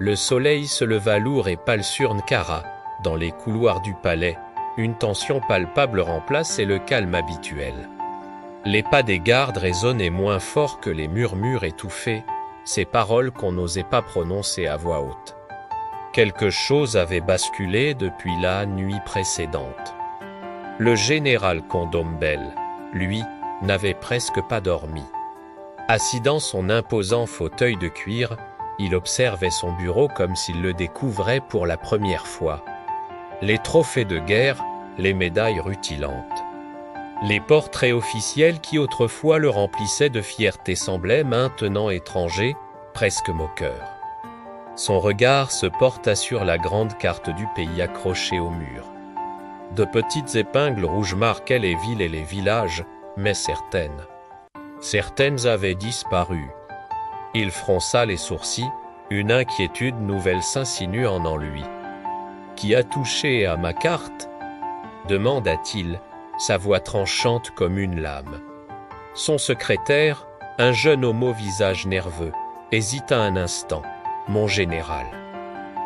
le soleil se leva lourd et pâle sur Nkara. Dans les couloirs du palais, une tension palpable remplaçait le calme habituel. Les pas des gardes résonnaient moins fort que les murmures étouffés, ces paroles qu'on n'osait pas prononcer à voix haute. Quelque chose avait basculé depuis la nuit précédente. Le général Condombell, lui, n'avait presque pas dormi. Assis dans son imposant fauteuil de cuir, il observait son bureau comme s'il le découvrait pour la première fois. Les trophées de guerre, les médailles rutilantes. Les portraits officiels qui autrefois le remplissaient de fierté semblaient maintenant étrangers, presque moqueurs. Son regard se porta sur la grande carte du pays accrochée au mur. De petites épingles rouges marquaient les villes et les villages, mais certaines avaient disparu. Il fronça les sourcils, une inquiétude nouvelle s'insinuant en lui. « Qui a touché à ma carte ?» demanda-t-il, sa voix tranchante comme une lame. Son secrétaire, un jeune homme au visage nerveux, hésita un instant. « Mon général.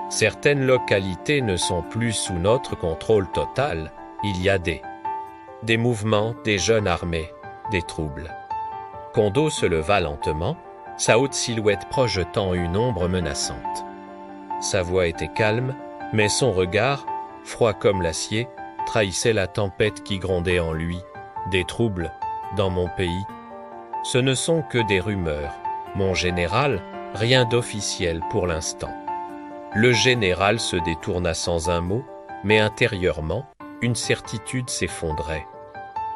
Certaines localités ne sont plus sous notre contrôle total. Il y a des mouvements, des jeunes armés, des troubles. » Kondo se leva lentement, sa haute silhouette projetant une ombre menaçante. Sa voix était calme, mais son regard, froid comme l'acier, trahissait la tempête qui grondait en lui. Des troubles, dans mon pays. Ce ne sont que des rumeurs. Mon général, rien d'officiel pour l'instant. Le général se détourna sans un mot, mais intérieurement, une certitude s'effondrait.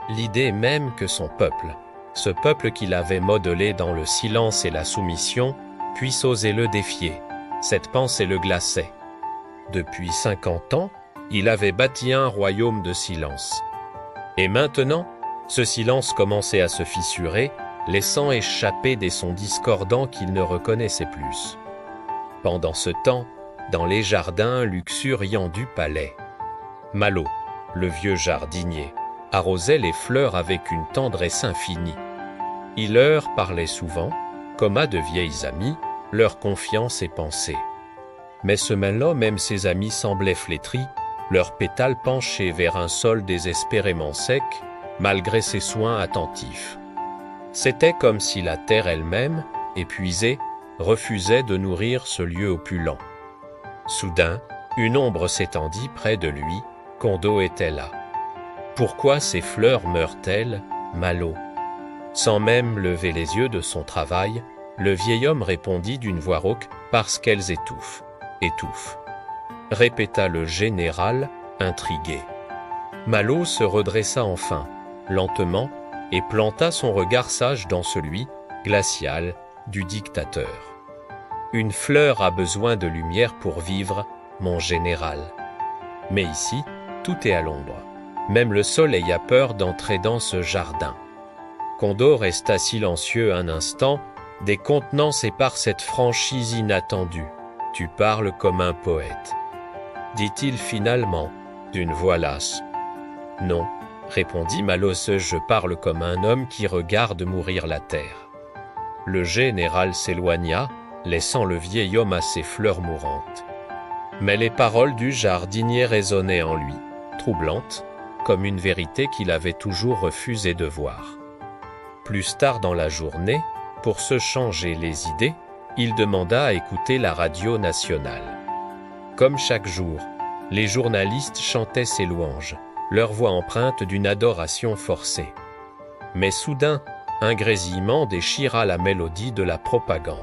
L'idée même que son peuple, ce peuple qu'il avait modelé dans le silence et la soumission, puisse oser le défier, cette pensée le glaçait. Depuis 50 ans, il avait bâti un royaume de silence. Et maintenant, ce silence commençait à se fissurer, laissant échapper des sons discordants qu'il ne reconnaissait plus. Pendant ce temps, dans les jardins luxuriants du palais, Malo, le vieux jardinier, arrosait les fleurs avec une tendresse infinie. Il leur parlait souvent, comme à de vieilles amies, leur confiance et pensée. Mais ce matin, même ses amis semblaient flétris, leurs pétales penchés vers un sol désespérément sec, malgré ses soins attentifs. C'était comme si la terre elle-même, épuisée, refusait de nourrir ce lieu opulent. Soudain, une ombre s'étendit près de lui, Kondo était là. Pourquoi ces fleurs meurent-elles, Malo ? Sans même lever les yeux de son travail, le vieil homme répondit d'une voix rauque, « Parce qu'elles étouffent, étouffent », répéta le général, intrigué. Malo se redressa enfin, lentement, et planta son regard sage dans celui, glacial, du dictateur. « Une fleur a besoin de lumière pour vivre, mon général. Mais ici, tout est à l'ombre. Même le soleil a peur d'entrer dans ce jardin. » Kondo resta silencieux un instant, décontenant par cette franchise inattendue. « Tu parles comme un poète. » dit-il finalement, d'une voix lasse. « Non, » répondit Malo, « je parle comme un homme qui regarde mourir la terre. » Le général s'éloigna, laissant le vieil homme à ses fleurs mourantes. Mais les paroles du jardinier résonnaient en lui, troublantes, comme une vérité qu'il avait toujours refusé de voir. Plus tard dans la journée, pour se changer les idées, il demanda à écouter la radio nationale. Comme chaque jour, les journalistes chantaient ses louanges, leur voix empreinte d'une adoration forcée. Mais soudain, un grésillement déchira la mélodie de la propagande.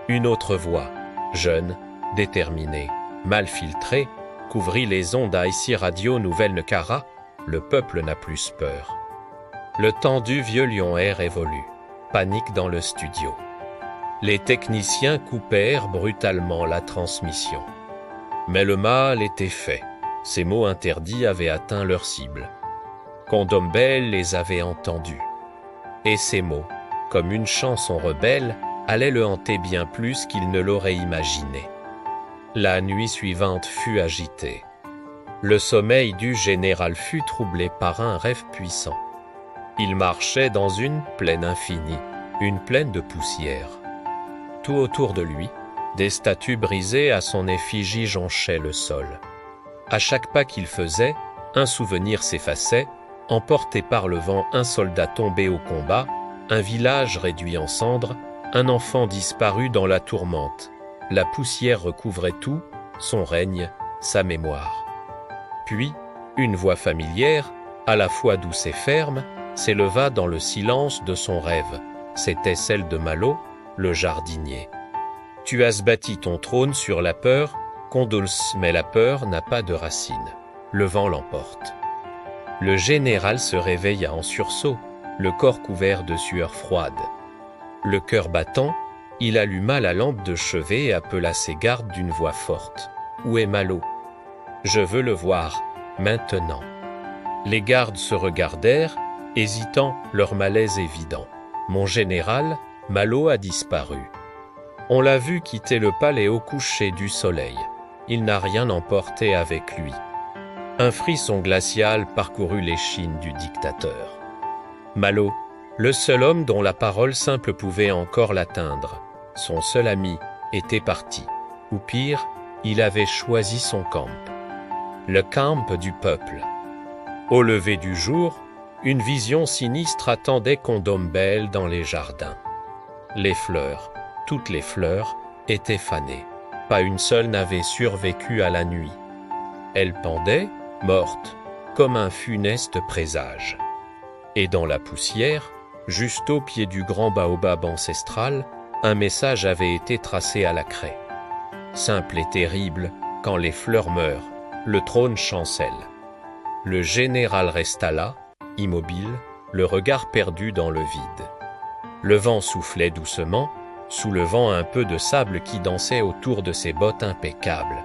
Une autre voix, jeune, déterminée, mal filtrée, couvrit les ondes à IC Radio Nouvelle-Nkara. Le peuple n'a plus peur. Le tendu vieux lion air évolue. Panique dans le studio. Les techniciens coupèrent brutalement la transmission. Mais le mal était fait. Ces mots interdits avaient atteint leur cible. Condombell les avait entendus. Et ces mots, comme une chanson rebelle, allaient le hanter bien plus qu'il ne l'aurait imaginé. La nuit suivante fut agitée. Le sommeil du général fut troublé par un rêve puissant. Il marchait dans une plaine infinie, une plaine de poussière. Tout autour de lui, Des statues brisées à son effigie jonchaient le sol. À chaque pas qu'il faisait, un souvenir s'effaçait, emporté par le vent, un soldat tombé au combat, un village réduit en cendres, un enfant disparu dans la tourmente. La poussière recouvrait tout, son règne, sa mémoire. Puis, une voix familière, à la fois douce et ferme, s'éleva dans le silence de son rêve. C'était celle de Malo, le jardinier. Tu as bâti ton trône sur la peur, Condulce, mais la peur n'a pas de racines. Le vent l'emporte. Le général se réveilla en sursaut, le corps couvert de sueur froide. Le cœur battant, il alluma la lampe de chevet et appela ses gardes d'une voix forte. « Où est Malo ? Je veux le voir, maintenant. » Les gardes se regardèrent, hésitant, leur malaise évident. « Mon général, Malo a disparu. On l'a vu quitter le palais au coucher du soleil. Il n'a rien emporté avec lui. » Un frisson glacial parcourut l'échine du dictateur. Malo, le seul homme dont la parole simple pouvait encore l'atteindre, son seul ami, était parti. Ou pire, il avait choisi son camp. Le camp du peuple. Au lever du jour, une vision sinistre attendait Condombelle dans les jardins. Les fleurs, toutes les fleurs, étaient fanées. Pas une seule n'avait survécu à la nuit. Elles pendaient, mortes, comme un funeste présage. Et dans la poussière, juste au pied du grand baobab ancestral, un message avait été tracé à la craie. Simple et terrible, quand les fleurs meurent, le trône chancelle. Le général resta là, immobile, le regard perdu dans le vide. Le vent soufflait doucement, soulevant un peu de sable qui dansait autour de ses bottes impeccables.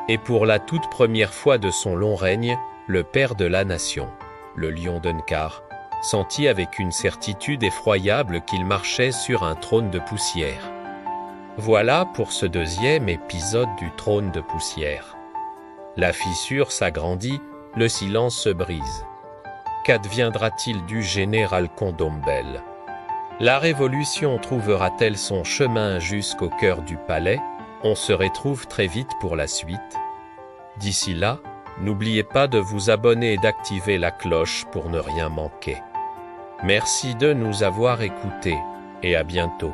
Et pour la toute première fois de son long règne, le père de la nation, le lion d'Unkar, sentit avec une certitude effroyable qu'il marchait sur un trône de poussière. Voilà pour ce deuxième épisode du trône de poussière. La fissure s'agrandit, le silence se brise. Qu'adviendra-t-il du général Condombelle ? La révolution trouvera-t-elle son chemin jusqu'au cœur du palais ? On se retrouve très vite pour la suite. D'ici là, n'oubliez pas de vous abonner et d'activer la cloche pour ne rien manquer. Merci de nous avoir écoutés et à bientôt.